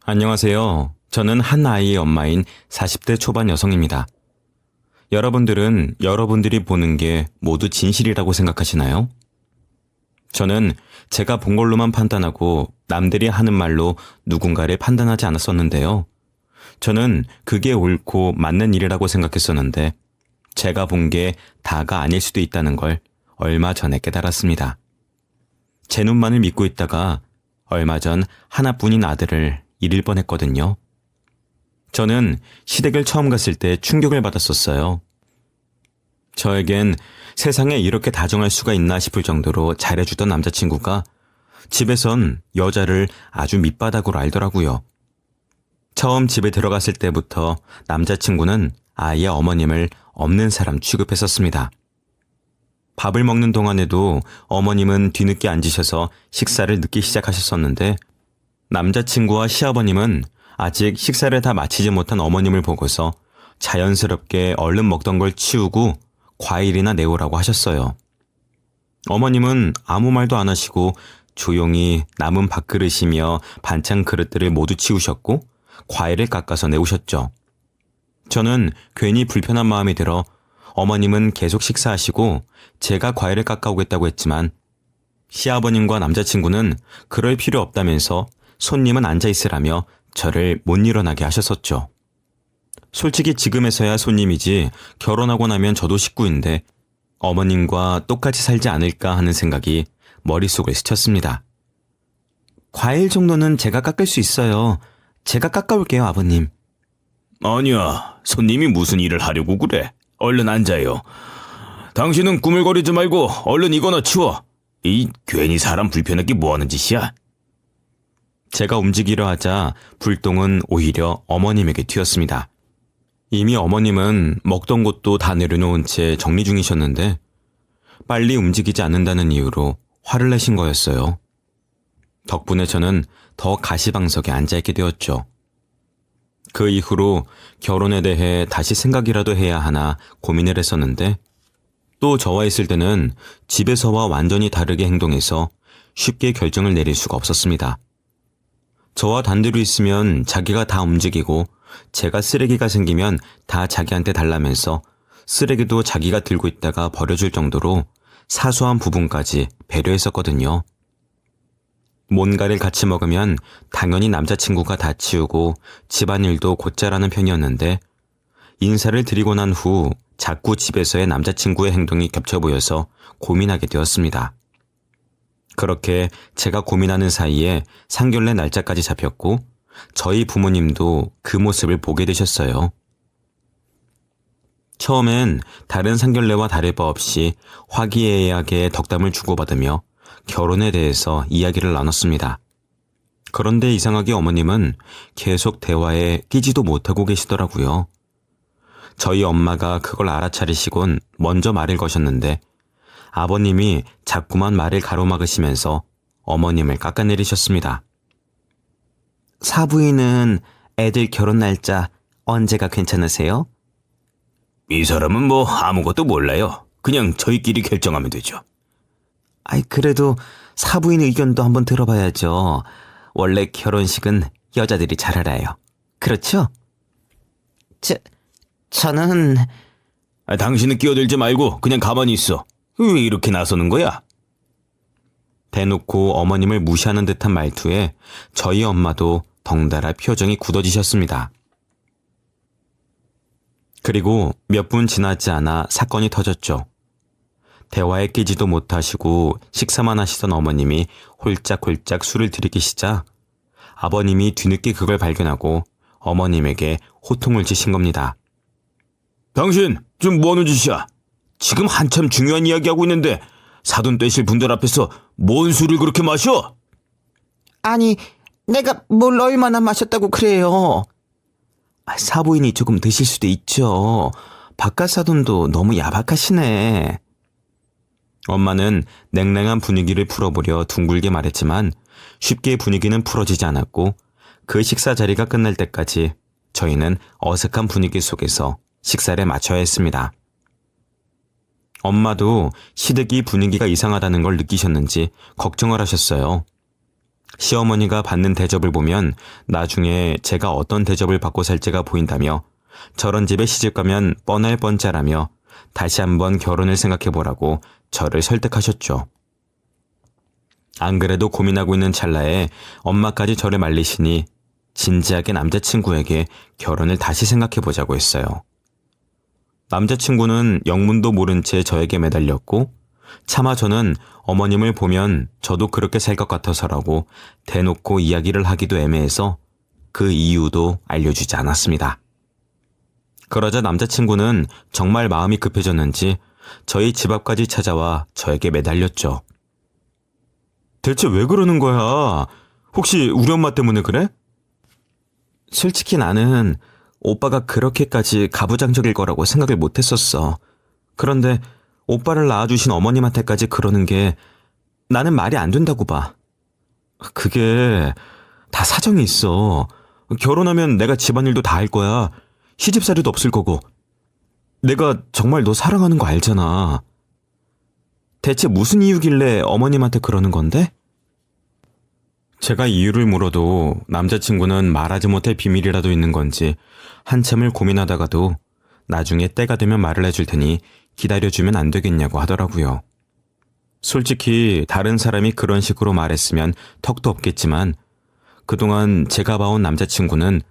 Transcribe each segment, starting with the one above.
안녕하세요. 저는 한 아이의 엄마인 40대 초반 여성입니다. 여러분들은 여러분들이 보는 게 모두 진실이라고 생각하시나요? 저는 제가 본 걸로만 판단하고 남들이 하는 말로 누군가를 판단하지 않았었는데요. 저는 그게 옳고 맞는 일이라고 생각했었는데 제가 본 게 다가 아닐 수도 있다는 걸 얼마 전에 깨달았습니다. 제 눈만을 믿고 있다가 얼마 전 하나뿐인 아들을 잃을 뻔했거든요. 저는 시댁을 처음 갔을 때 충격을 받았었어요. 저에겐 세상에 이렇게 다정할 수가 있나 싶을 정도로 잘해주던 남자친구가 집에선 여자를 아주 밑바닥으로 알더라고요. 처음 집에 들어갔을 때부터 남자친구는 아이의 어머님을 없는 사람 취급했었습니다. 밥을 먹는 동안에도 어머님은 뒤늦게 앉으셔서 식사를 늦게 시작하셨었는데 남자친구와 시아버님은 아직 식사를 다 마치지 못한 어머님을 보고서 자연스럽게 얼른 먹던 걸 치우고 과일이나 내오라고 하셨어요. 어머님은 아무 말도 안 하시고 조용히 남은 밥그릇이며 반찬 그릇들을 모두 치우셨고 과일을 깎아서 내오셨죠. 저는 괜히 불편한 마음이 들어 어머님은 계속 식사하시고 제가 과일을 깎아오겠다고 했지만 시아버님과 남자친구는 그럴 필요 없다면서 손님은 앉아있으라며 저를 못 일어나게 하셨었죠. 솔직히 지금에서야 손님이지 결혼하고 나면 저도 식구인데 어머님과 똑같이 살지 않을까 하는 생각이 머릿속을 스쳤습니다. 과일 정도는 제가 깎을 수 있어요. 제가 깎아올게요, 아버님. 아니야, 손님이 무슨 일을 하려고 그래. 얼른 앉아요. 당신은 꾸물거리지 말고 얼른 이거나 치워. 괜히 사람 불편하게 뭐하는 짓이야? 제가 움직이려 하자 불똥은 오히려 어머님에게 튀었습니다. 이미 어머님은 먹던 것도 다 내려놓은 채 정리 중이셨는데 빨리 움직이지 않는다는 이유로 화를 내신 거였어요. 덕분에 저는 더 가시방석에 앉아있게 되었죠. 그 이후로 결혼에 대해 다시 생각이라도 해야 하나 고민을 했었는데 또 저와 있을 때는 집에서와 완전히 다르게 행동해서 쉽게 결정을 내릴 수가 없었습니다. 저와 단둘이 있으면 자기가 다 움직이고 제가 쓰레기가 생기면 다 자기한테 달라면서 쓰레기도 자기가 들고 있다가 버려줄 정도로 사소한 부분까지 배려했었거든요. 뭔가를 같이 먹으면 당연히 남자친구가 다 치우고 집안일도 곧잘하는 편이었는데 인사를 드리고 난 후 자꾸 집에서의 남자친구의 행동이 겹쳐 보여서 고민하게 되었습니다. 그렇게 제가 고민하는 사이에 상견례 날짜까지 잡혔고 저희 부모님도 그 모습을 보게 되셨어요. 처음엔 다른 상견례와 다를 바 없이 화기애애하게 덕담을 주고받으며 결혼에 대해서 이야기를 나눴습니다. 그런데 이상하게 어머님은 계속 대화에 끼지도 못하고 계시더라고요. 저희 엄마가 그걸 알아차리시곤 먼저 말을 거셨는데 아버님이 자꾸만 말을 가로막으시면서 어머님을 깎아내리셨습니다. 사부인은 애들 결혼 날짜 언제가 괜찮으세요? 이 사람은 뭐 아무것도 몰라요. 그냥 저희끼리 결정하면 되죠. 그래도 사부인 의견도 한번 들어봐야죠. 원래 결혼식은 여자들이 잘 알아요. 그렇죠? 저는... 당신은 끼어들지 말고 그냥 가만히 있어. 왜 이렇게 나서는 거야? 대놓고 어머님을 무시하는 듯한 말투에 저희 엄마도 덩달아 표정이 굳어지셨습니다. 그리고 몇 분 지나지 않아 사건이 터졌죠. 대화에 끼지도 못하시고 식사만 하시던 어머님이 홀짝홀짝 술을 들이키시자 아버님이 뒤늦게 그걸 발견하고 어머님에게 호통을 치신 겁니다. 당신 지금 뭐하는 짓이야? 지금 한참 중요한 이야기하고 있는데 사돈 떼실 분들 앞에서 뭔 술을 그렇게 마셔? 아니, 내가 뭘 얼마나 마셨다고 그래요? 사부인이 조금 드실 수도 있죠. 바깥 사돈도 너무 야박하시네. 엄마는 냉랭한 분위기를 풀어보려 둥글게 말했지만 쉽게 분위기는 풀어지지 않았고 그 식사 자리가 끝날 때까지 저희는 어색한 분위기 속에서 식사를 마쳐야 했습니다. 엄마도 시댁이 분위기가 이상하다는 걸 느끼셨는지 걱정을 하셨어요. 시어머니가 받는 대접을 보면 나중에 제가 어떤 대접을 받고 살지가 보인다며 저런 집에 시집가면 뻔할 뻔짜라며 다시 한번 결혼을 생각해보라고 저를 설득하셨죠. 안 그래도 고민하고 있는 찰나에 엄마까지 저를 말리시니 진지하게 남자친구에게 결혼을 다시 생각해보자고 했어요. 남자친구는 영문도 모른 채 저에게 매달렸고 차마 저는 어머님을 보면 저도 그렇게 살 것 같아서라고 대놓고 이야기를 하기도 애매해서 그 이유도 알려주지 않았습니다. 그러자 남자친구는 정말 마음이 급해졌는지 저희 집 앞까지 찾아와 저에게 매달렸죠. 대체 왜 그러는 거야? 혹시 우리 엄마 때문에 그래? 솔직히 나는 오빠가 그렇게까지 가부장적일 거라고 생각을 못했었어. 그런데 오빠를 낳아주신 어머님한테까지 그러는 게 나는 말이 안 된다고 봐. 그게 다 사정이 있어. 결혼하면 내가 집안일도 다 할 거야. 시집살이도 없을 거고. 내가 정말 너 사랑하는 거 알잖아. 대체 무슨 이유길래 어머님한테 그러는 건데? 제가 이유를 물어도 남자친구는 말하지 못할 비밀이라도 있는 건지 한참을 고민하다가도 나중에 때가 되면 말을 해줄 테니 기다려주면 안 되겠냐고 하더라고요. 솔직히 다른 사람이 그런 식으로 말했으면 턱도 없겠지만 그동안 제가 봐온 남자친구는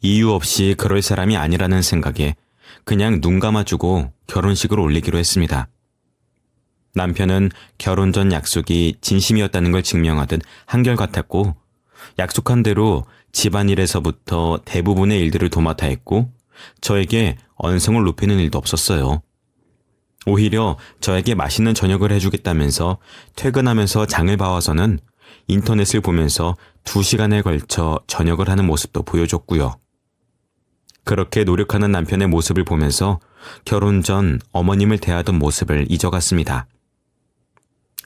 이유 없이 그럴 사람이 아니라는 생각에 그냥 눈 감아주고 결혼식을 올리기로 했습니다. 남편은 결혼 전 약속이 진심이었다는 걸 증명하듯 한결같았고 약속한 대로 집안일에서부터 대부분의 일들을 도맡아 했고 저에게 언성을 높이는 일도 없었어요. 오히려 저에게 맛있는 저녁을 해주겠다면서 퇴근하면서 장을 봐와서는 인터넷을 보면서 2시간에 걸쳐 저녁을 하는 모습도 보여줬고요. 그렇게 노력하는 남편의 모습을 보면서 결혼 전 어머님을 대하던 모습을 잊어갔습니다.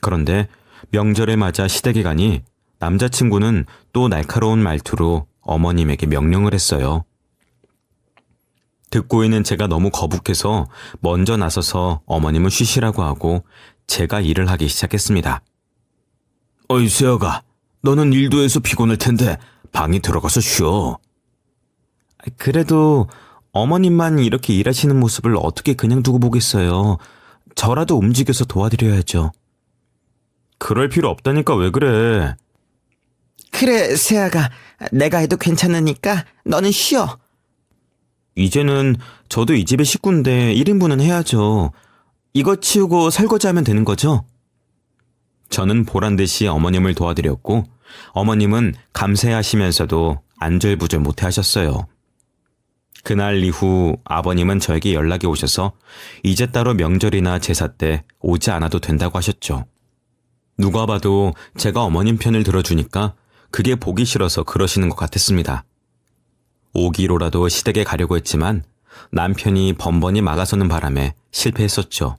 그런데 명절에 맞아 시댁에 가니 남자친구는 또 날카로운 말투로 어머님에게 명령을 했어요. 듣고 있는 제가 너무 거북해서 먼저 나서서 어머님을 쉬시라고 하고 제가 일을 하기 시작했습니다. 어이 세아가, 너는 일도 해서 피곤할 텐데 방에 들어가서 쉬어. 그래도 어머님만 이렇게 일하시는 모습을 어떻게 그냥 두고 보겠어요. 저라도 움직여서 도와드려야죠. 그럴 필요 없다니까 왜 그래? 그래, 세아가. 내가 해도 괜찮으니까 너는 쉬어. 이제는 저도 이 집의 식구인데 1인분은 해야죠. 이거 치우고 설거지하면 되는 거죠? 저는 보란듯이 어머님을 도와드렸고 어머님은 감사해하시면서도 안절부절 못해하셨어요. 그날 이후 아버님은 저에게 연락이 오셔서 이제 따로 명절이나 제사 때 오지 않아도 된다고 하셨죠. 누가 봐도 제가 어머님 편을 들어주니까 그게 보기 싫어서 그러시는 것 같았습니다. 오기로라도 시댁에 가려고 했지만 남편이 번번이 막아서는 바람에 실패했었죠.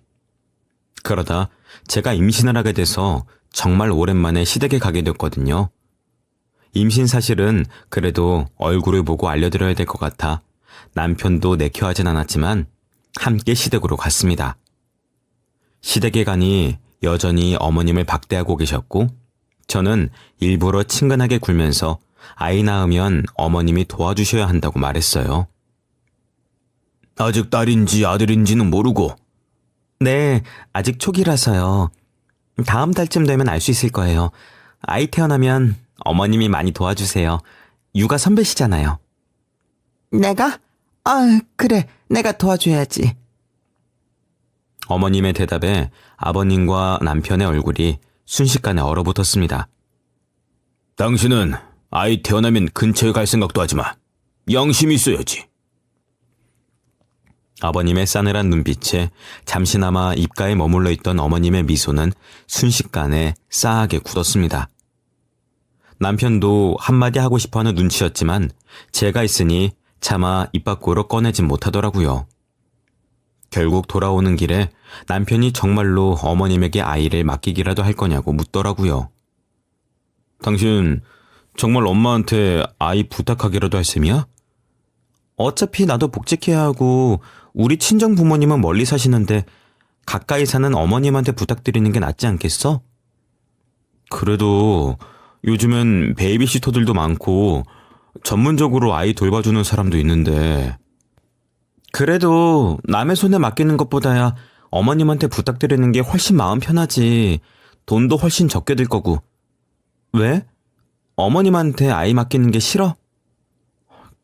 그러다 제가 임신을 하게 돼서 정말 오랜만에 시댁에 가게 됐거든요. 임신 사실은 그래도 얼굴을 보고 알려드려야 될 것 같아 남편도 내켜하진 않았지만 함께 시댁으로 갔습니다. 시댁에 가니 여전히 어머님을 박대하고 계셨고 저는 일부러 친근하게 굴면서 아이 낳으면 어머님이 도와주셔야 한다고 말했어요. 아직 딸인지 아들인지는 모르고. 네, 아직 초기라서요. 다음 달쯤 되면 알 수 있을 거예요. 아이 태어나면 어머님이 많이 도와주세요. 육아 선배시잖아요. 내가? 그래. 내가 도와줘야지. 어머님의 대답에 아버님과 남편의 얼굴이 순식간에 얼어붙었습니다. 당신은 아이 태어나면 근처에 갈 생각도 하지 마. 양심이 있어야지. 아버님의 싸늘한 눈빛에 잠시나마 입가에 머물러 있던 어머님의 미소는 순식간에 싸하게 굳었습니다. 남편도 한마디 하고 싶어하는 눈치였지만 제가 있으니 차마 입 밖으로 꺼내진 못하더라고요. 결국 돌아오는 길에 남편이 정말로 어머님에게 아이를 맡기기라도 할 거냐고 묻더라고요. 당신 정말 엄마한테 아이 부탁하기라도 할 셈이야? 어차피 나도 복직해야 하고 우리 친정 부모님은 멀리 사시는데 가까이 사는 어머님한테 부탁드리는 게 낫지 않겠어? 그래도 요즘엔 베이비시터들도 많고 전문적으로 아이 돌봐주는 사람도 있는데. 그래도 남의 손에 맡기는 것보다야 어머님한테 부탁드리는 게 훨씬 마음 편하지. 돈도 훨씬 적게 들 거고. 왜? 어머님한테 아이 맡기는 게 싫어?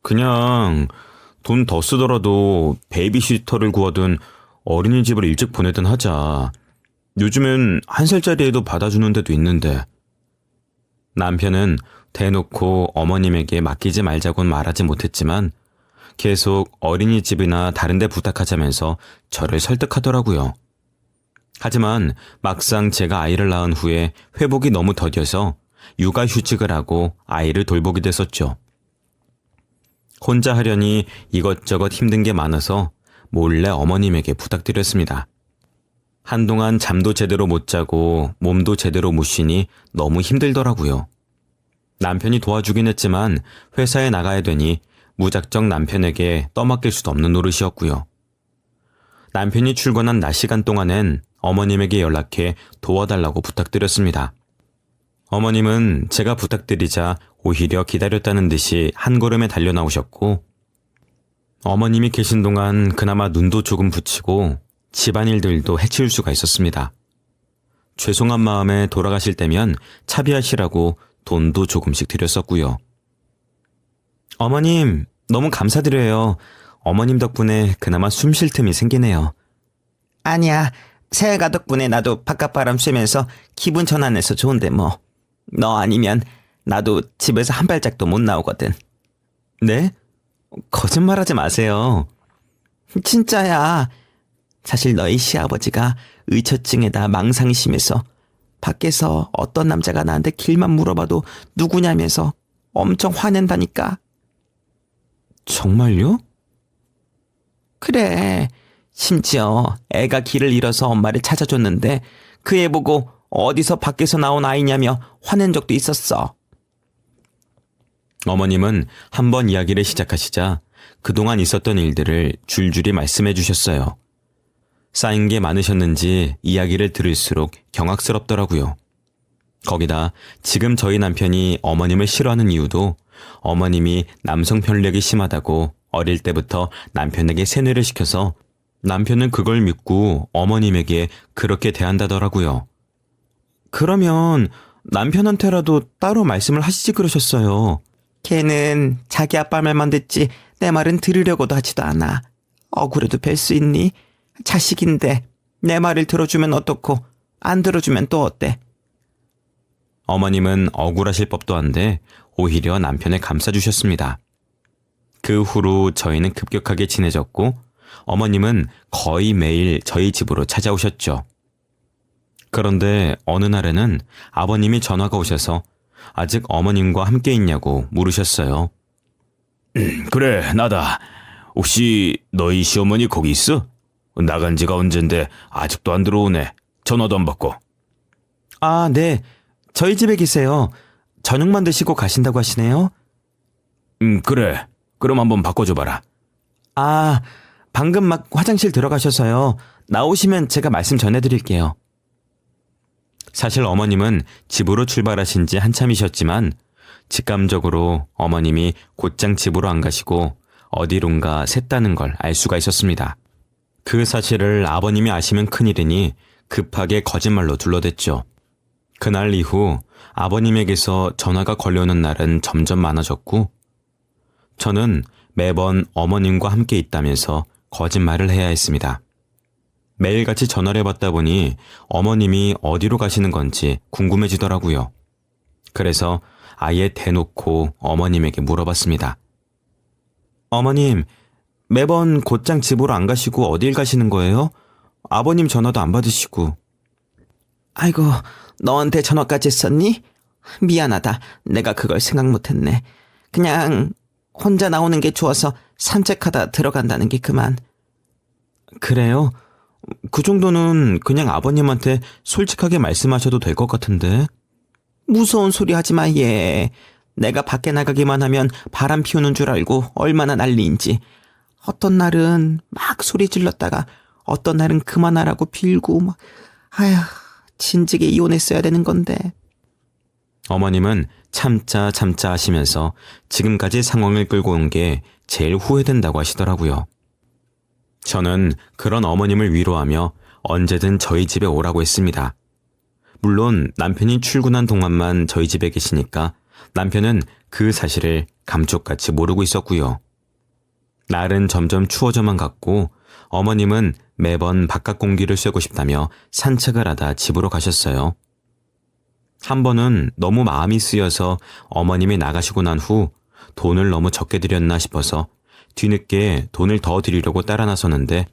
그냥 돈 더 쓰더라도 베이비시터를 구하든 어린이집을 일찍 보내든 하자. 요즘엔 1살짜리 애도 받아주는 데도 있는데. 남편은 대놓고 어머님에게 맡기지 말자고는 말하지 못했지만 계속 어린이집이나 다른 데 부탁하자면서 저를 설득하더라고요. 하지만 막상 제가 아이를 낳은 후에 회복이 너무 더뎌서 육아휴직을 하고 아이를 돌보게 됐었죠. 혼자 하려니 이것저것 힘든 게 많아서 몰래 어머님에게 부탁드렸습니다. 한동안 잠도 제대로 못 자고 몸도 제대로 못 쉬니 너무 힘들더라고요. 남편이 도와주긴 했지만 회사에 나가야 되니 무작정 남편에게 떠맡길 수도 없는 노릇이었고요. 남편이 출근한 낮 시간 동안엔 어머님에게 연락해 도와달라고 부탁드렸습니다. 어머님은 제가 부탁드리자 오히려 기다렸다는 듯이 한 걸음에 달려 나오셨고, 어머님이 계신 동안 그나마 눈도 조금 붙이고 집안일들도 해치울 수가 있었습니다. 죄송한 마음에 돌아가실 때면 차비하시라고 돈도 조금씩 드렸었고요. 어머님, 너무 감사드려요. 어머님 덕분에 그나마 숨 쉴 틈이 생기네요. 아니야, 새해가 덕분에 나도 바깥바람 쐬면서 기분 전환해서 좋은데 뭐. 너 아니면 나도 집에서 한 발짝도 못 나오거든. 네? 거짓말하지 마세요. 진짜야. 사실 너희 시아버지가 의처증에다 망상이 심해서 밖에서 어떤 남자가 나한테 길만 물어봐도 누구냐면서 엄청 화낸다니까. 정말요? 그래. 심지어 애가 길을 잃어서 엄마를 찾아줬는데 그 애 보고 어디서 밖에서 나온 아이냐며 화낸 적도 있었어. 어머님은 한번 이야기를 시작하시자 그동안 있었던 일들을 줄줄이 말씀해 주셨어요. 쌓인 게 많으셨는지 이야기를 들을수록 경악스럽더라고요. 거기다 지금 저희 남편이 어머님을 싫어하는 이유도 어머님이 남성 편력이 심하다고 어릴 때부터 남편에게 세뇌를 시켜서 남편은 그걸 믿고 어머님에게 그렇게 대한다더라고요. 그러면 남편한테라도 따로 말씀을 하시지 그러셨어요. 걔는 자기 아빠 말만 듣지 내 말은 들으려고도 하지도 않아. 억울해도 뵐 수 있니? 자식인데 내 말을 들어주면 어떻고 안 들어주면 또 어때? 어머님은 억울하실 법도 한데 오히려 남편을 감싸주셨습니다. 그 후로 저희는 급격하게 친해졌고 어머님은 거의 매일 저희 집으로 찾아오셨죠. 그런데 어느 날에는 아버님이 전화가 오셔서 아직 어머님과 함께 있냐고 물으셨어요. 그래, 나다. 혹시 너희 시어머니 거기 있어? 나간 지가 언젠데 아직도 안 들어오네. 전화도 안 받고. 아, 네. 저희 집에 계세요. 저녁만 드시고 가신다고 하시네요. 그래. 그럼 한번 바꿔줘봐라. 아, 방금 막 화장실 들어가셔서요. 나오시면 제가 말씀 전해드릴게요. 사실 어머님은 집으로 출발하신 지 한참이셨지만 직감적으로 어머님이 곧장 집으로 안 가시고 어디론가 샜다는 걸 알 수가 있었습니다. 그 사실을 아버님이 아시면 큰일이니 급하게 거짓말로 둘러댔죠. 그날 이후 아버님에게서 전화가 걸려오는 날은 점점 많아졌고 저는 매번 어머님과 함께 있다면서 거짓말을 해야 했습니다. 매일같이 전화를 해봤다 보니 어머님이 어디로 가시는 건지 궁금해지더라고요. 그래서 아예 대놓고 어머님에게 물어봤습니다. 어머님, 매번 곧장 집으로 안 가시고 어딜 가시는 거예요? 아버님 전화도 안 받으시고. 아이고, 너한테 전화까지 했었니? 미안하다. 내가 그걸 생각 못했네. 그냥 혼자 나오는 게 좋아서 산책하다 들어간다는 게 그만. 그래요? 그 정도는 그냥 아버님한테 솔직하게 말씀하셔도 될 것 같은데. 무서운 소리 하지 마, 얘. 내가 밖에 나가기만 하면 바람 피우는 줄 알고 얼마나 난리인지. 어떤 날은 막 소리 질렀다가 어떤 날은 그만하라고 빌고 막. 아휴, 진즉에 이혼했어야 되는 건데. 어머님은 참자 참자 하시면서 지금까지 상황을 끌고 온 게 제일 후회된다고 하시더라고요. 저는 그런 어머님을 위로하며 언제든 저희 집에 오라고 했습니다. 물론 남편이 출근한 동안만 저희 집에 계시니까 남편은 그 사실을 감쪽같이 모르고 있었고요. 날은 점점 추워져만 갔고 어머님은 매번 바깥 공기를 쐬고 싶다며 산책을 하다 집으로 가셨어요. 한 번은 너무 마음이 쓰여서 어머님이 나가시고 난 후 돈을 너무 적게 드렸나 싶어서 뒤늦게 돈을 더 드리려고 따라 나섰는데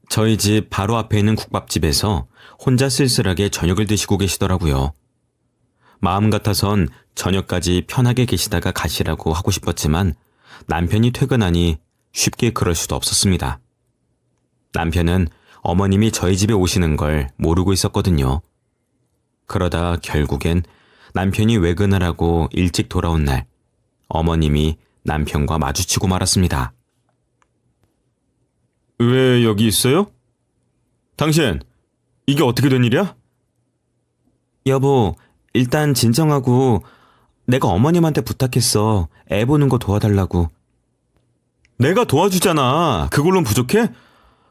저희 집 바로 앞에 있는 국밥집에서 혼자 쓸쓸하게 저녁을 드시고 계시더라고요. 마음 같아선 저녁까지 편하게 계시다가 가시라고 하고 싶었지만 남편이 퇴근하니 쉽게 그럴 수도 없었습니다. 남편은 어머님이 저희 집에 오시는 걸 모르고 있었거든요. 그러다 결국엔 남편이 외근을 하고 일찍 돌아온 날 어머님이 남편과 마주치고 말았습니다. 왜 여기 있어요? 당신, 이게 어떻게 된 일이야? 여보, 일단 진정하고 내가 어머님한테 부탁했어. 애 보는 거 도와달라고. 내가 도와주잖아. 그걸로는 부족해?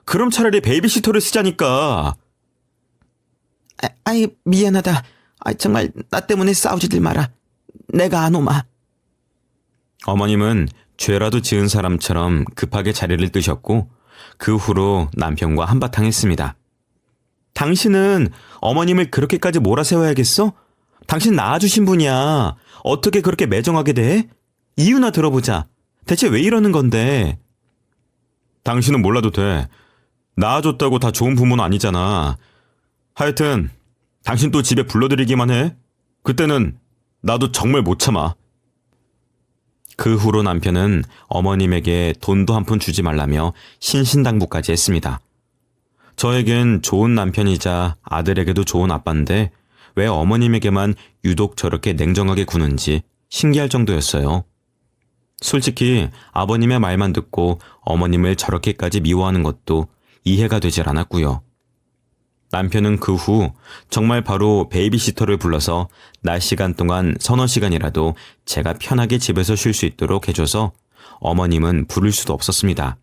그럼 차라리 베이비시터를 쓰자니까. 아이, 미안하다. 정말 나 때문에 싸우지들 마라. 내가 안 오마. 어머님은 죄라도 지은 사람처럼 급하게 자리를 뜨셨고 그 후로 남편과 한바탕 했습니다. 당신은 어머님을 그렇게까지 몰아세워야겠어? 당신 낳아주신 분이야. 어떻게 그렇게 매정하게 돼? 이유나 들어보자. 대체 왜 이러는 건데? 당신은 몰라도 돼. 낳아줬다고 다 좋은 부모는 아니잖아. 하여튼 당신 또 집에 불러들이기만 해. 그때는 나도 정말 못 참아. 그 후로 남편은 어머님에게 돈도 한 푼 주지 말라며 신신당부까지 했습니다. 저에겐 좋은 남편이자 아들에게도 좋은 아빠인데 왜 어머님에게만 유독 저렇게 냉정하게 구는지 신기할 정도였어요. 솔직히 아버님의 말만 듣고 어머님을 저렇게까지 미워하는 것도 이해가 되질 않았고요. 남편은 그 후 정말 바로 베이비시터를 불러서 낮 시간 동안 서너 시간이라도 제가 편하게 집에서 쉴 수 있도록 해줘서 어머님은 부를 수도 없었습니다.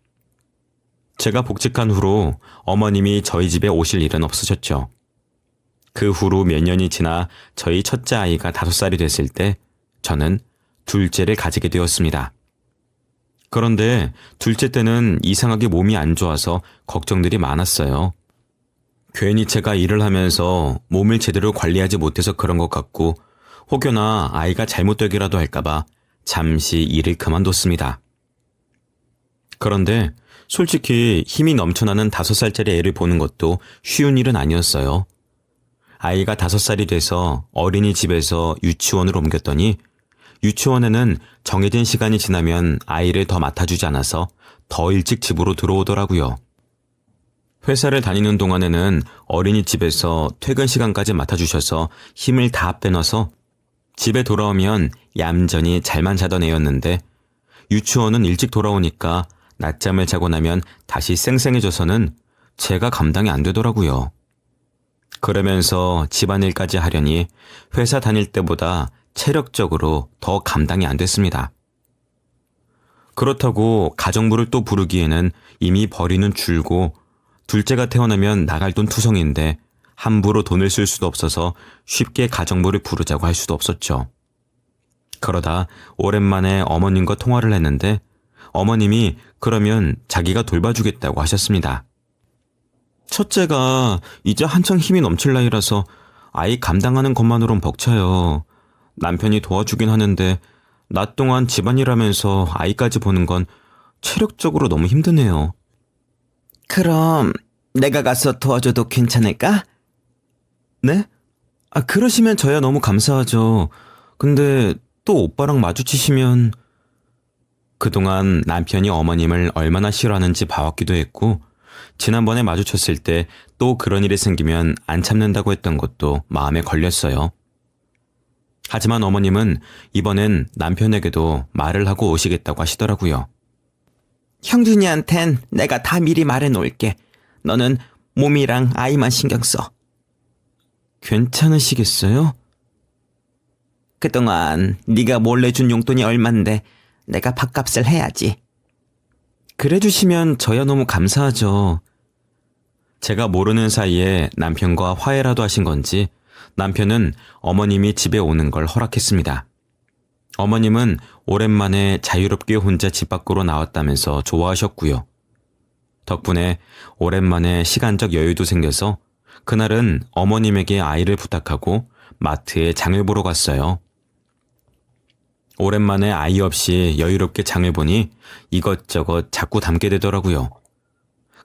제가 복직한 후로 어머님이 저희 집에 오실 일은 없으셨죠. 그 후로 몇 년이 지나 저희 첫째 아이가 5살이 됐을 때 저는 둘째를 가지게 되었습니다. 그런데 둘째 때는 이상하게 몸이 안 좋아서 걱정들이 많았어요. 괜히 제가 일을 하면서 몸을 제대로 관리하지 못해서 그런 것 같고 혹여나 아이가 잘못되기라도 할까봐 잠시 일을 그만뒀습니다. 그런데 솔직히 힘이 넘쳐나는 5살짜리 애를 보는 것도 쉬운 일은 아니었어요. 아이가 5살이 돼서 어린이집에서 유치원으로 옮겼더니 유치원에는 정해진 시간이 지나면 아이를 더 맡아주지 않아서 더 일찍 집으로 들어오더라고요. 회사를 다니는 동안에는 어린이집에서 퇴근 시간까지 맡아주셔서 힘을 다 빼놔서 집에 돌아오면 얌전히 잘만 자던 애였는데 유치원은 일찍 돌아오니까 낮잠을 자고 나면 다시 쌩쌩해져서는 제가 감당이 안 되더라고요. 그러면서 집안일까지 하려니 회사 다닐 때보다 체력적으로 더 감당이 안 됐습니다. 그렇다고 가정부를 또 부르기에는 이미 벌이는 줄고 둘째가 태어나면 나갈 돈 투성인데 함부로 돈을 쓸 수도 없어서 쉽게 가정부를 부르자고 할 수도 없었죠. 그러다 오랜만에 어머님과 통화를 했는데 어머님이 그러면 자기가 돌봐주겠다고 하셨습니다. 첫째가 이제 한창 힘이 넘칠 나이라서 아이 감당하는 것만으론 벅차요. 남편이 도와주긴 하는데 낮 동안 집안일하면서 아이까지 보는 건 체력적으로 너무 힘드네요. 그럼 내가 가서 도와줘도 괜찮을까? 네? 그러시면 저야 너무 감사하죠. 근데 또 오빠랑 마주치시면... 그동안 남편이 어머님을 얼마나 싫어하는지 봐왔기도 했고 지난번에 마주쳤을 때 또 그런 일이 생기면 안 참는다고 했던 것도 마음에 걸렸어요. 하지만 어머님은 이번엔 남편에게도 말을 하고 오시겠다고 하시더라고요. 형준이한텐 내가 다 미리 말해놓을게. 너는 몸이랑 아이만 신경 써. 괜찮으시겠어요? 그동안 네가 몰래 준 용돈이 얼만데 내가 밥값을 해야지. 그래 주시면 저야 너무 감사하죠. 제가 모르는 사이에 남편과 화해라도 하신 건지 남편은 어머님이 집에 오는 걸 허락했습니다. 어머님은 오랜만에 자유롭게 혼자 집 밖으로 나왔다면서 좋아하셨고요. 덕분에 오랜만에 시간적 여유도 생겨서 그날은 어머님에게 아이를 부탁하고 마트에 장을 보러 갔어요. 오랜만에 아이 없이 여유롭게 장을 보니 이것저것 자꾸 담게 되더라고요.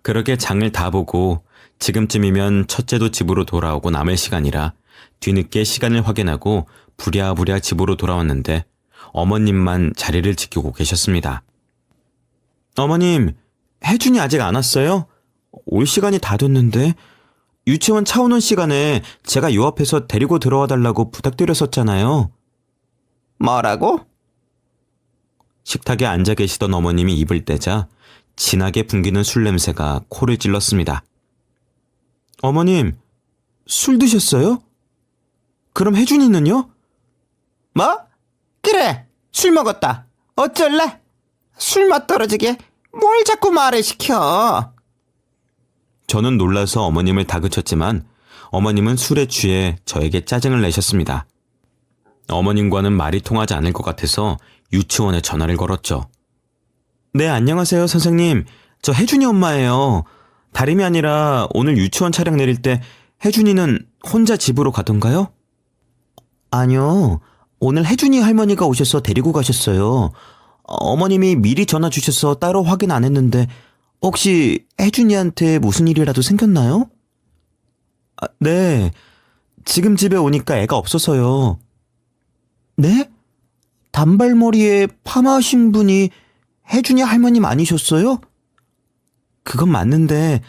그렇게 장을 다 보고 지금쯤이면 첫째도 집으로 돌아오고 남을 시간이라 뒤늦게 시간을 확인하고 부랴부랴 집으로 돌아왔는데 어머님만 자리를 지키고 계셨습니다. 어머님, 혜준이 아직 안 왔어요? 올 시간이 다 됐는데. 유치원 차 오는 시간에 제가 요 앞에서 데리고 들어와 달라고 부탁드렸었잖아요. 뭐라고? 식탁에 앉아 계시던 어머님이 입을 떼자 진하게 풍기는 술 냄새가 코를 찔렀습니다. 어머님, 술 드셨어요? 그럼 혜준이는요? 뭐? 그래, 술 먹었다. 어쩔래? 술맛 떨어지게 뭘 자꾸 말을 시켜. 저는 놀라서 어머님을 다그쳤지만 어머님은 술에 취해 저에게 짜증을 내셨습니다. 어머님과는 말이 통하지 않을 것 같아서 유치원에 전화를 걸었죠. 네, 안녕하세요, 선생님. 저 혜준이 엄마예요. 다름이 아니라 오늘 유치원 차량 내릴 때 혜준이는 혼자 집으로 가던가요? 아니요. 오늘 혜준이 할머니가 오셔서 데리고 가셨어요. 어머님이 미리 전화 주셔서 따로 확인 안 했는데 혹시 혜준이한테 무슨 일이라도 생겼나요? 네. 지금 집에 오니까 애가 없어서요. 네? 단발머리에 파마하신 분이 혜준이 할머님 아니셨어요? 그건 맞는데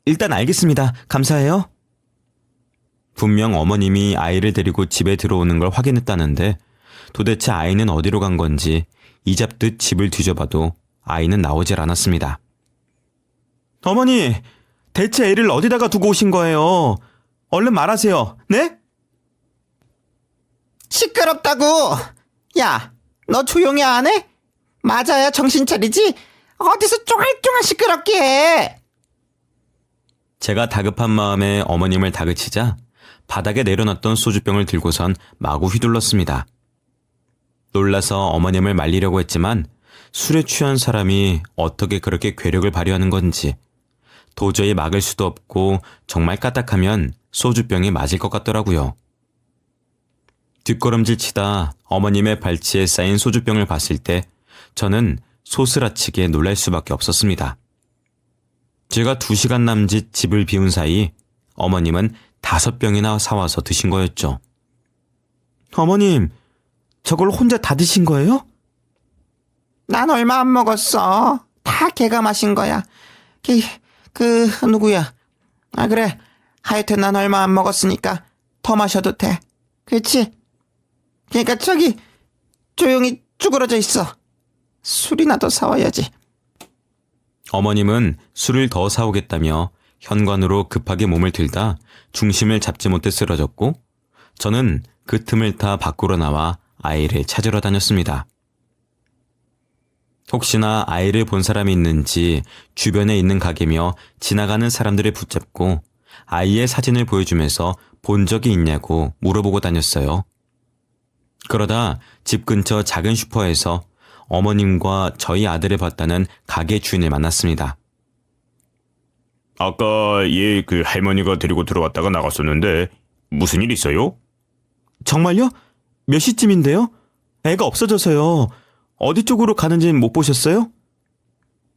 일단 알겠습니다. 감사해요. 분명 어머님이 아이를 데리고 집에 들어오는 걸 확인했다는데 도대체 아이는 어디로 간 건지 이잡듯 집을 뒤져봐도 아이는 나오질 않았습니다. 어머니, 대체 애를 어디다가 두고 오신 거예요? 얼른 말하세요. 네? 시끄럽다고! 야, 너 조용히 안 해? 맞아야 정신 차리지? 어디서 쫑알쫑알 시끄럽게 해! 제가 다급한 마음에 어머님을 다그치자 바닥에 내려놨던 소주병을 들고선 마구 휘둘렀습니다. 놀라서 어머님을 말리려고 했지만 술에 취한 사람이 어떻게 그렇게 괴력을 발휘하는 건지 도저히 막을 수도 없고 정말 까딱하면 소주병이 맞을 것 같더라고요. 뒷걸음질 치다 어머님의 발치에 쌓인 소주병을 봤을 때 저는 소스라치게 놀랄 수밖에 없었습니다. 제가 2시간 남짓 집을 비운 사이 어머님은 5병이나 사와서 드신 거였죠. 어머님, 저걸 혼자 다 드신 거예요? 난 얼마 안 먹었어. 다 걔가 마신 거야. 누구야? 그래. 하여튼 난 얼마 안 먹었으니까 더 마셔도 돼. 그렇지? 그러니까 저기 조용히 쭈그러져 있어. 술이나 더 사와야지. 어머님은 술을 더 사오겠다며 현관으로 급하게 몸을 들다 중심을 잡지 못해 쓰러졌고 저는 그 틈을 타 밖으로 나와 아이를 찾으러 다녔습니다. 혹시나 아이를 본 사람이 있는지 주변에 있는 가게며 지나가는 사람들을 붙잡고 아이의 사진을 보여주면서 본 적이 있냐고 물어보고 다녔어요. 그러다 집 근처 작은 슈퍼에서 어머님과 저희 아들을 봤다는 가게 주인을 만났습니다. 아까 얘 그 할머니가 데리고 들어왔다가 나갔었는데 무슨 일 있어요? 정말요? 몇 시쯤인데요? 애가 없어져서요. 어디 쪽으로 가는지는 못 보셨어요?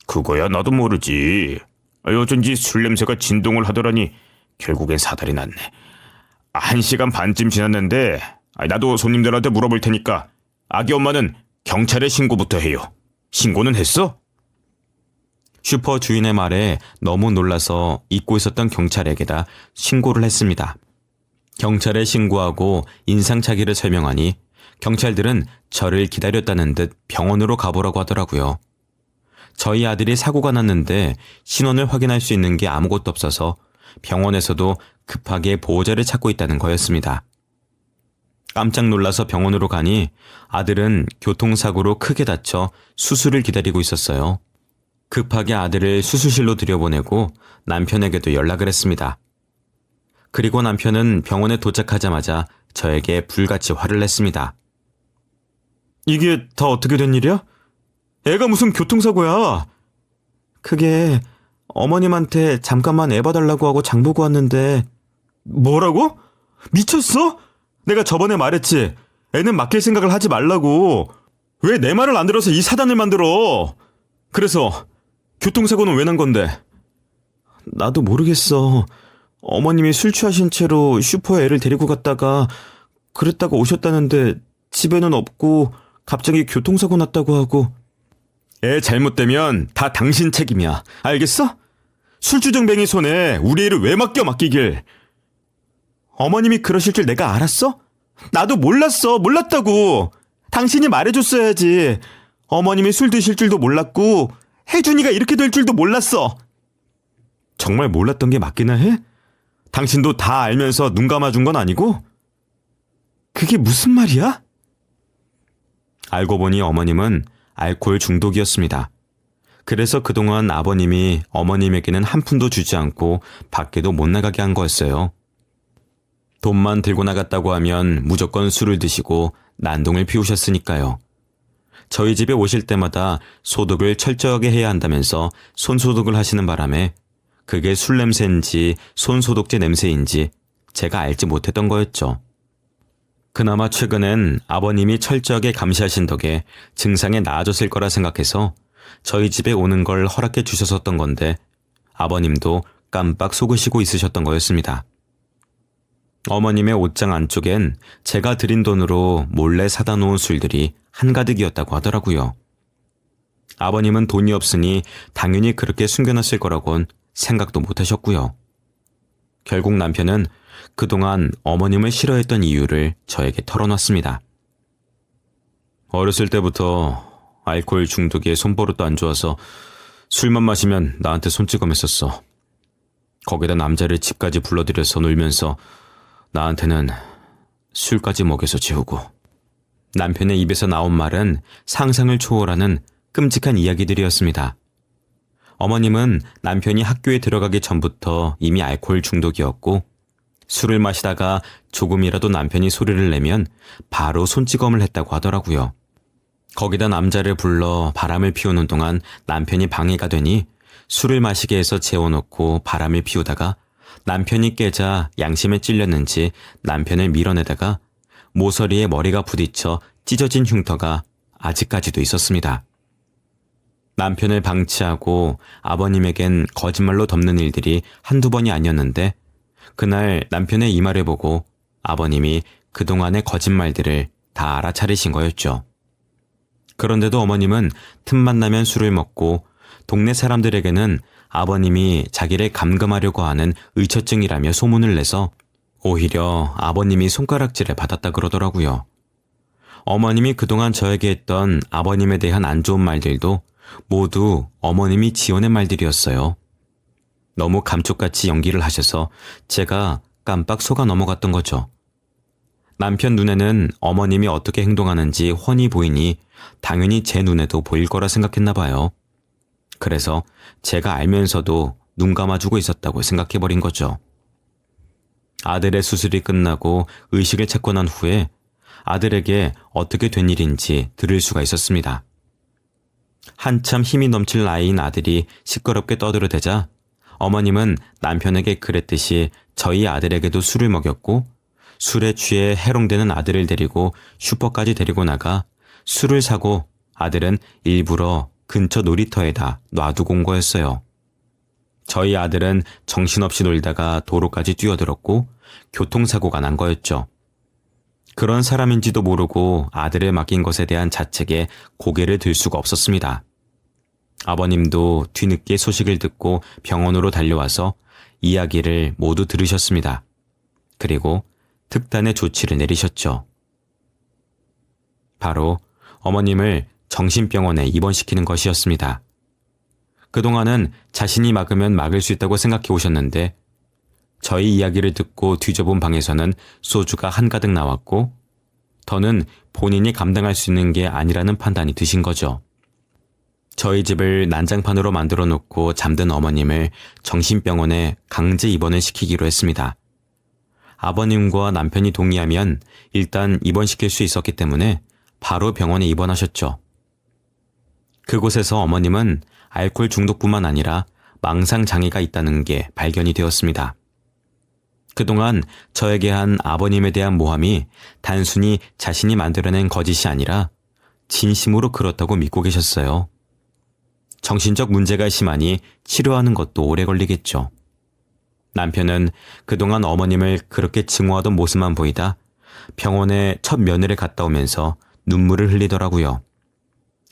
그거야 나도 모르지. 어쩐지 술 냄새가 진동을 하더라니 결국엔 사달이 났네. 1시간 반쯤 지났는데 나도 손님들한테 물어볼 테니까 아기 엄마는 경찰에 신고부터 해요. 신고는 했어? 슈퍼 주인의 말에 너무 놀라서 잊고 있었던 경찰에게다 신고를 했습니다. 경찰에 신고하고 인상착의를 설명하니 경찰들은 저를 기다렸다는 듯 병원으로 가보라고 하더라고요. 저희 아들이 사고가 났는데 신원을 확인할 수 있는 게 아무것도 없어서 병원에서도 급하게 보호자를 찾고 있다는 거였습니다. 깜짝 놀라서 병원으로 가니 아들은 교통사고로 크게 다쳐 수술을 기다리고 있었어요. 급하게 아들을 수술실로 들여보내고 남편에게도 연락을 했습니다. 그리고 남편은 병원에 도착하자마자 저에게 불같이 화를 냈습니다. 이게 다 어떻게 된 일이야? 애가 무슨 교통사고야? 그게 어머님한테 잠깐만 애 봐달라고 하고 장 보고 왔는데 뭐라고? 미쳤어? 내가 저번에 말했지. 애는 맡길 생각을 하지 말라고. 왜 내 말을 안 들어서 이 사단을 만들어? 그래서 교통사고는 왜 난 건데? 나도 모르겠어. 어머님이 술 취하신 채로 슈퍼에 애를 데리고 갔다가 그랬다가 오셨다는데 집에는 없고 갑자기 교통사고 났다고 하고. 애 잘못되면 다 당신 책임이야. 알겠어? 술주정뱅이 손에 우리 애를 왜 맡기길. 어머님이 그러실 줄 내가 알았어? 나도 몰랐다고. 당신이 말해줬어야지. 어머님이 술 드실 줄도 몰랐고 혜준이가 이렇게 될 줄도 몰랐어. 정말 몰랐던 게 맞기나 해? 당신도 다 알면서 눈 감아준 건 아니고? 그게 무슨 말이야? 알고 보니 어머님은 알코올 중독이었습니다. 그래서 그동안 아버님이 어머님에게는 한 푼도 주지 않고 밖에도 못 나가게 한 거였어요. 돈만 들고 나갔다고 하면 무조건 술을 드시고 난동을 피우셨으니까요. 저희 집에 오실 때마다 소독을 철저하게 해야 한다면서 손소독을 하시는 바람에 그게 술 냄새인지 손소독제 냄새인지 제가 알지 못했던 거였죠. 그나마 최근엔 아버님이 철저하게 감시하신 덕에 증상이 나아졌을 거라 생각해서 저희 집에 오는 걸 허락해 주셨었던 건데 아버님도 깜빡 속으시고 있으셨던 거였습니다. 어머님의 옷장 안쪽엔 제가 드린 돈으로 몰래 사다 놓은 술들이 한가득이었다고 하더라고요. 아버님은 돈이 없으니 당연히 그렇게 숨겨놨을 거라곤 생각도 못 하셨고요. 결국 남편은 그동안 어머님을 싫어했던 이유를 저에게 털어놨습니다. 어렸을 때부터 알코올 중독에 손버릇도 안 좋아서 술만 마시면 나한테 손찌검했었어. 거기다 남자를 집까지 불러들여서 놀면서 나한테는 술까지 먹여서 재우고. 남편의 입에서 나온 말은 상상을 초월하는 끔찍한 이야기들이었습니다. 어머님은 남편이 학교에 들어가기 전부터 이미 알코올 중독이었고 술을 마시다가 조금이라도 남편이 소리를 내면 바로 손찌검을 했다고 하더라고요. 거기다 남자를 불러 바람을 피우는 동안 남편이 방해가 되니 술을 마시게 해서 재워놓고 바람을 피우다가 남편이 깨자 양심에 찔렸는지 남편을 밀어내다가 모서리에 머리가 부딪혀 찢어진 흉터가 아직까지도 있었습니다. 남편을 방치하고 아버님에겐 거짓말로 덮는 일들이 한두 번이 아니었는데 그날 남편의 이 말을 보고 아버님이 그동안의 거짓말들을 다 알아차리신 거였죠. 그런데도 어머님은 틈만 나면 술을 먹고 동네 사람들에게는 아버님이 자기를 감금하려고 하는 의처증이라며 소문을 내서 오히려 아버님이 손가락질을 받았다 그러더라고요. 어머님이 그동안 저에게 했던 아버님에 대한 안 좋은 말들도 모두 어머님이 지어낸 말들이었어요. 너무 감쪽같이 연기를 하셔서 제가 깜빡 속아 넘어갔던 거죠. 남편 눈에는 어머님이 어떻게 행동하는지 훤히 보이니 당연히 제 눈에도 보일 거라 생각했나 봐요. 그래서 제가 알면서도 눈 감아주고 있었다고 생각해버린 거죠. 아들의 수술이 끝나고 의식을 찾고 난 후에 아들에게 어떻게 된 일인지 들을 수가 있었습니다. 한참 힘이 넘칠 나이인 아들이 시끄럽게 떠들어대자 어머님은 남편에게 그랬듯이 저희 아들에게도 술을 먹였고 술에 취해 해롱되는 아들을 데리고 슈퍼까지 데리고 나가 술을 사고 아들은 일부러 근처 놀이터에다 놔두고 온 거였어요. 저희 아들은 정신없이 놀다가 도로까지 뛰어들었고 교통사고가 난 거였죠. 그런 사람인지도 모르고 아들을 맡긴 것에 대한 자책에 고개를 들 수가 없었습니다. 아버님도 뒤늦게 소식을 듣고 병원으로 달려와서 이야기를 모두 들으셨습니다. 그리고 특단의 조치를 내리셨죠. 바로 어머님을 정신병원에 입원시키는 것이었습니다. 그동안은 자신이 막으면 막을 수 있다고 생각해 오셨는데 저희 이야기를 듣고 뒤져본 방에서는 소주가 한가득 나왔고 더는 본인이 감당할 수 있는 게 아니라는 판단이 드신 거죠. 저희 집을 난장판으로 만들어 놓고 잠든 어머님을 정신병원에 강제 입원을 시키기로 했습니다. 아버님과 남편이 동의하면 일단 입원시킬 수 있었기 때문에 바로 병원에 입원하셨죠. 그곳에서 어머님은 알코올 중독뿐만 아니라 망상 장애가 있다는 게 발견이 되었습니다. 그동안 저에게 한 아버님에 대한 모함이 단순히 자신이 만들어낸 거짓이 아니라 진심으로 그렇다고 믿고 계셨어요. 정신적 문제가 심하니 치료하는 것도 오래 걸리겠죠. 남편은 그동안 어머님을 그렇게 증오하던 모습만 보이다 병원에 첫 면회를 갔다 오면서 눈물을 흘리더라고요.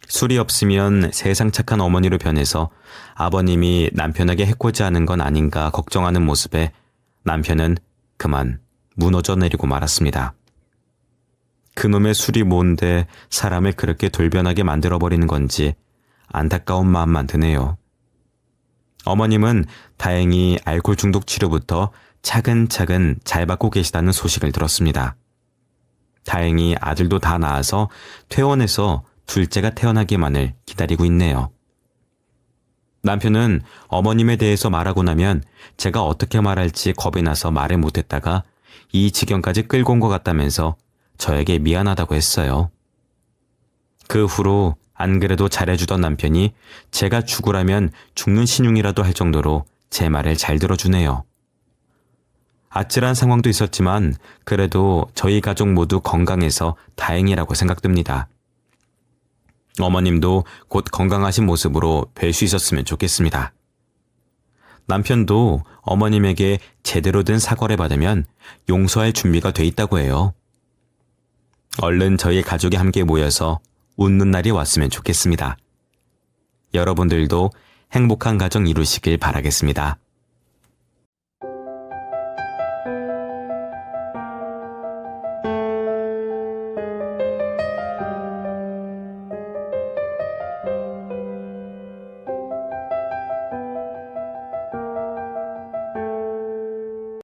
술이 없으면 세상 착한 어머니로 변해서 아버님이 남편에게 해코지 하는 건 아닌가 걱정하는 모습에 남편은 그만 무너져 내리고 말았습니다. 그놈의 술이 뭔데 사람을 그렇게 돌변하게 만들어버리는 건지 안타까운 마음만 드네요. 어머님은 다행히 알코올 중독 치료부터 차근차근 잘 받고 계시다는 소식을 들었습니다. 다행히 아들도 다 낳아서 퇴원해서 둘째가 태어나기만을 기다리고 있네요. 남편은 어머님에 대해서 말하고 나면 제가 어떻게 말할지 겁이 나서 말을 못했다가 이 지경까지 끌고 온 것 같다면서 저에게 미안하다고 했어요. 그 후로 안 그래도 잘해주던 남편이 제가 죽으라면 죽는 신용이라도 할 정도로 제 말을 잘 들어주네요. 아찔한 상황도 있었지만 그래도 저희 가족 모두 건강해서 다행이라고 생각됩니다. 어머님도 곧 건강하신 모습으로 뵐 수 있었으면 좋겠습니다. 남편도 어머님에게 제대로 된 사과를 받으면 용서할 준비가 돼 있다고 해요. 얼른 저희 가족이 함께 모여서 웃는 날이 왔으면 좋겠습니다. 여러분들도 행복한 가정 이루시길 바라겠습니다.